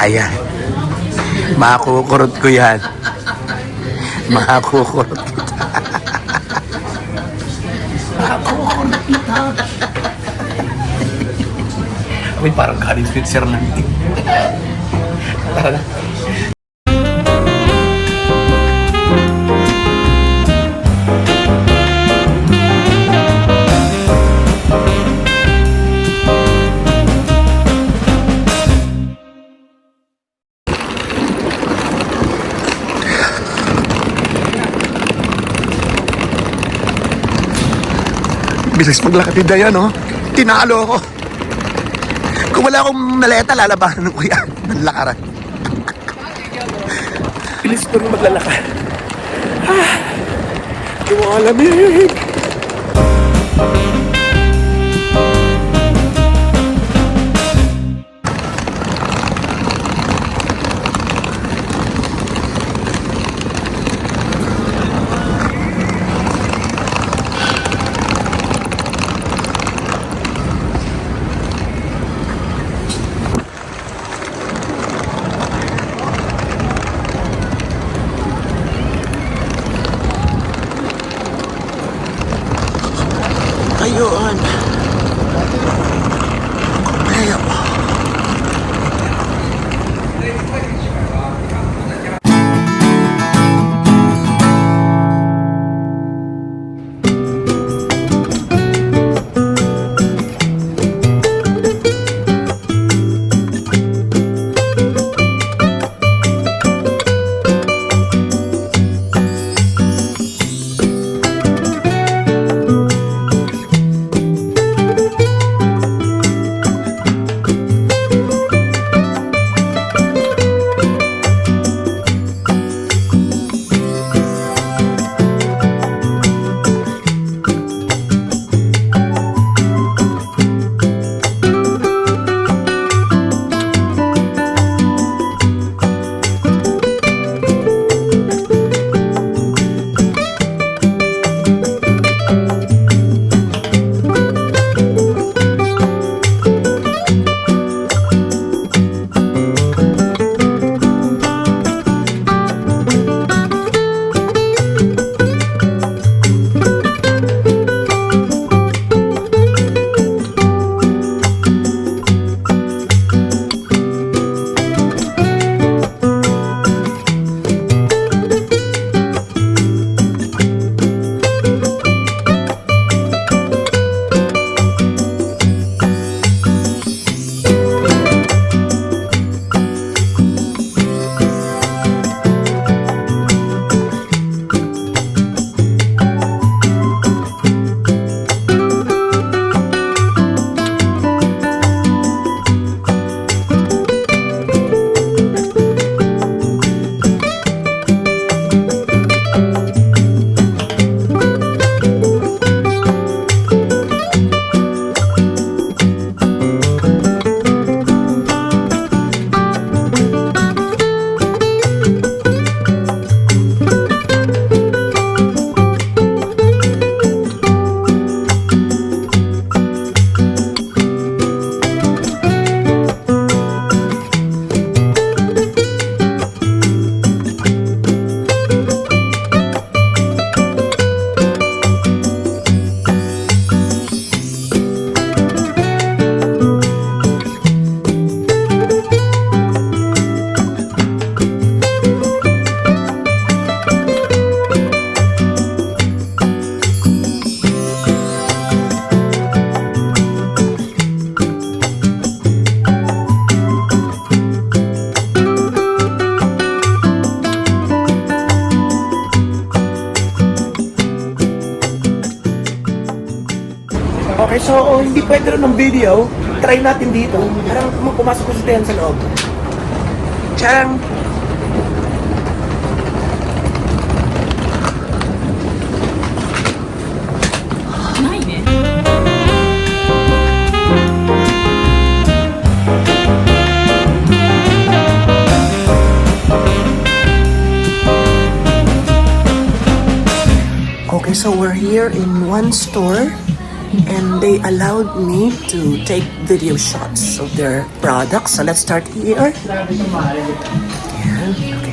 Ayan. Makukurot ko yan. Makukurot kita. Makukurot kita. Uy, parang Karin Switzer lang. Tara na. Bilis maglakad ni Dayan, no? Tinalo ako. Kung wala akong maleta, lalabanan ko yan ng lakaran. Bilis ko rin maglalakad. Lumalamig. Ayun. Ayun. Okay, so hindi pwede rin ng video. Try natin dito. Parang pumasok ko si Dayan sa loob. Charang! Okay, so we're here in one store. And they allowed me to take video shots of their products. So let's start here. Ayan, okay.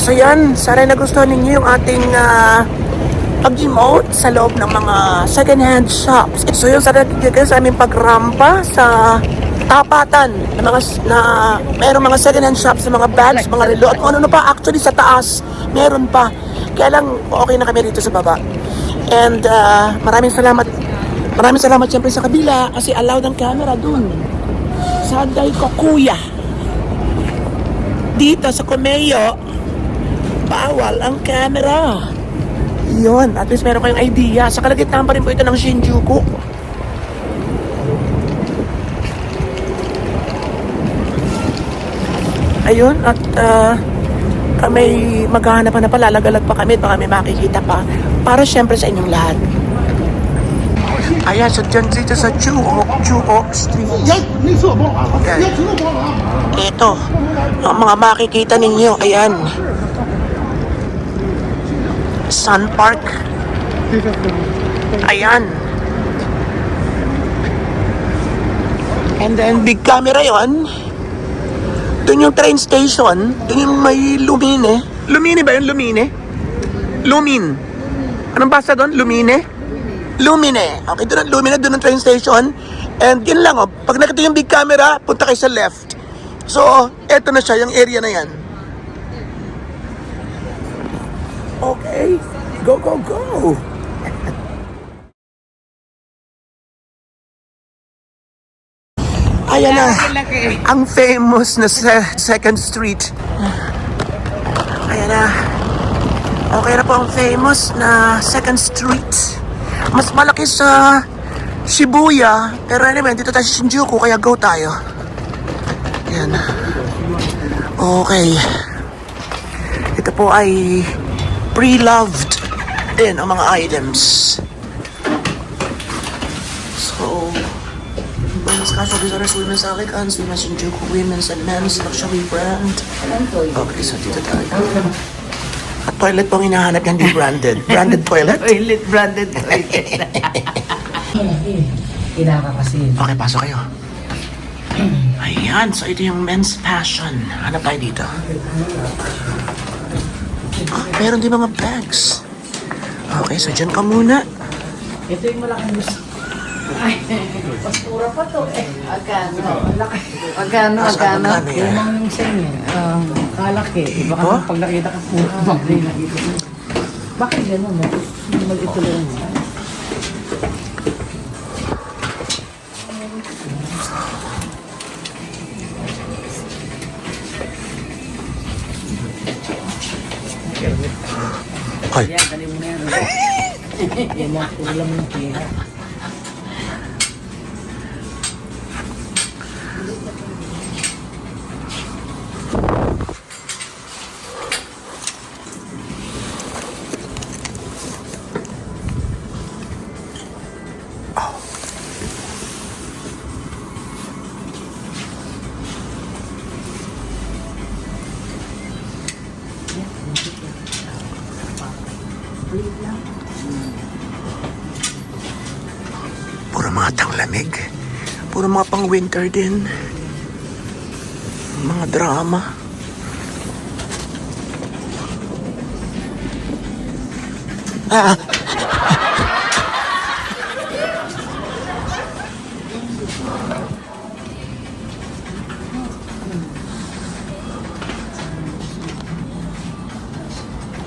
so yan. Sana nagustuhan ninyo yung ating pag-emote sa loob ng mga second-hand shops. So yun, sana natin sa aming pagrampa sa tapatan na mayroong mga second-hand shops sa mga bags, mga relo, at kung ano pa, actually sa taas, meron pa. Kaya lang, okay na kami rito sa baba. And maraming salamat. Maraming salamat siyempre sa kabila kasi allowed ang camera dun. Sa Daikokuya. Dito sa Kumeyo, bawal ang camera. Yun, at least meron kayong idea. Sa kalagitnaan pa rin po ito ng Shinjuku. Ayun, at may maghahanap na pa, lalagalag pa kami, baka may makikita pa. Para syempre sa inyong lahat. Ayan, so dyan dito sa Chuo Street. Okay. Ito, ang mga makikita ninyo, ayan. Sun Park. Ayan. And then, big camera yon. Doon yung train station. Doon yung may Lumine. Lumine ba yun? Lumine? Lumin. Anong basa doon? Lumine? Lumine. Okay, doon ang Lumine. Doon ang train station. And yun lang, oh. Pag nakita yung big camera, punta kayo sa left. So, eto na siya, yung area na yan. Okay, go, go, go! Ayan na, ang famous na Second Street. Ayan na. Okay na po ang famous na Second Street. Mas malaki sa Shibuya, pero anyway, dito tayo sa Shinjuku, kaya go tayo. Ayan. Okay. Ito po ay pre-loved din ang mga items. So, women's casual designers, women's elegance, women's Shinjuku, women's and men's luxury brand. Okay, so dito tayo. At toilet pong hinahanap yan, di branded. Branded toilet? Toilet, branded toilet. Kinakakasin. Okay, pasok kayo. Ayan, so ito yung men's fashion. Hanap tayo dito. Meron din mga bags. Okay, so dyan ka muna. Ito yung malaking gusto. Ay, pastura pa to eh. Agano? Agano? Limang yung sa inyo. Kalaki. Iba ka pag nakita ka po. Bakit gano'n mo? Ito lang. Ay. Yan, dali mo na yan. Yan lang, ulam ng pira. Puro mga tanglamig. Puro mga pang winter din. Mga drama. Ah!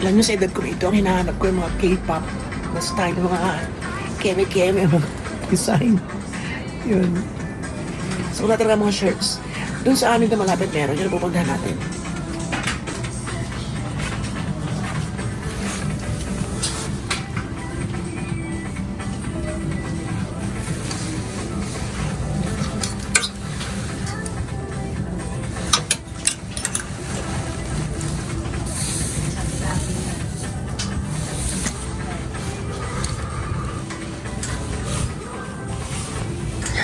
Alam niyo sa edad ko ito, ang hinahanap ko yung mga K-pop na style, mga keme-keme, mga design. Yun. So, wala talaga mga shirts. Doon sa amin na malapit meron, yun ang pupuntahan natin.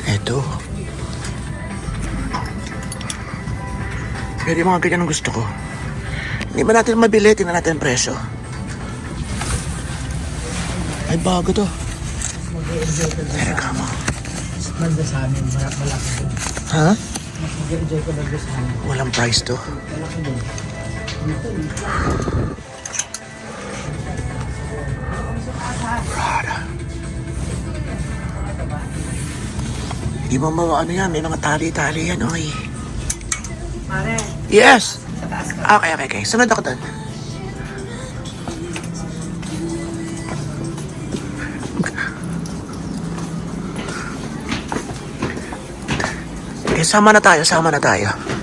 Ito. Pero yung mga ganyan ang gusto ko. Hindi ba natin mabili? Tingnan natin ang presyo. Ay, bago to. Pero kamo. Banda sa amin, malaki din. Ha? Mas mag-enjoy ko banda sa amin. Walang price to. Malaki din. Prada. Di ba ano yan? May mga tali-tali yan, oy. Mare, Yes! sa taas ka. Okay. Sunod ako doon. Okay, sama na tayo.